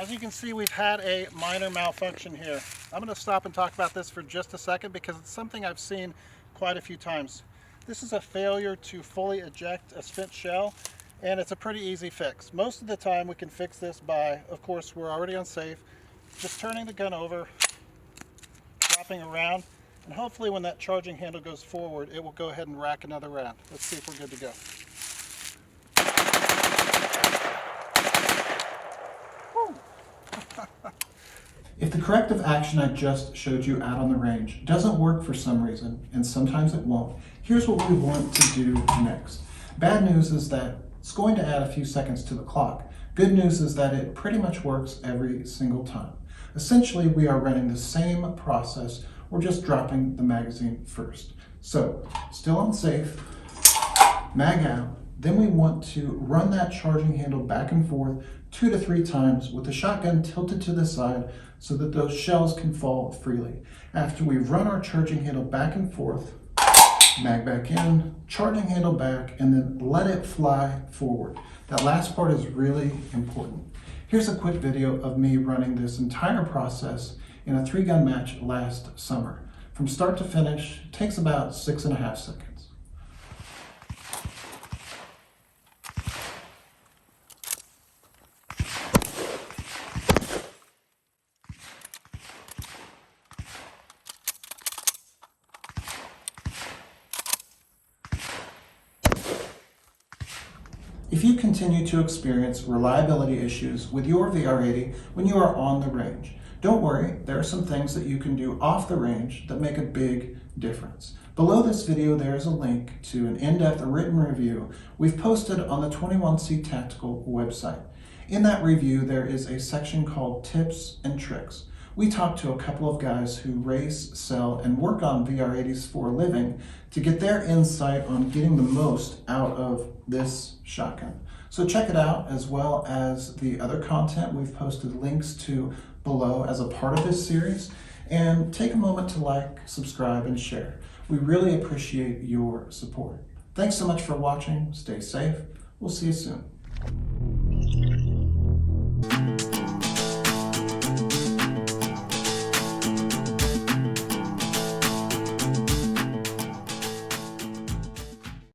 As you can see, we've had a minor malfunction here. I'm going to stop and talk about this for just a second because it's something I've seen quite a few times. This is a failure to fully eject a spent shell, and it's a pretty easy fix. Most of the time we can fix this by, of course, we're already on safe, just turning the gun over, wrapping around, and hopefully when that charging handle goes forward, it will go ahead and rack another round. Let's see if we're good to go. If the corrective action I just showed you out on the range doesn't work for some reason, and sometimes it won't, here's what we want to do next. Bad news is that it's going to add a few seconds to the clock. Good news is that it pretty much works every single time. Essentially, we are running the same process, we're just dropping the magazine first. So, still on safe, mag out, then we want to run that charging handle back and forth 2 to 3 times with the shotgun tilted to the side so that those shells can fall freely. After we've run our charging handle back and forth, mag back in, charging handle back, and then let it fly forward. That last part is really important. Here's a quick video of me running this entire process in a 3-gun match last summer. From start to finish, it takes about 6.5 seconds. If you continue to experience reliability issues with your VR80 when you are on the range, don't worry, there are some things that you can do off the range that make a big difference. Below this video, there is a link to an in-depth written review we've posted on the 21C Tactical website. In that review, there is a section called Tips and Tricks. We talked to a couple of guys who race, sell, and work on VR80s for a living to get their insight on getting the most out of this shotgun. So check it out, as well as the other content we've posted links to below as a part of this series. And take a moment to like, subscribe, and share. We really appreciate your support. Thanks so much for watching. Stay safe. We'll see you soon.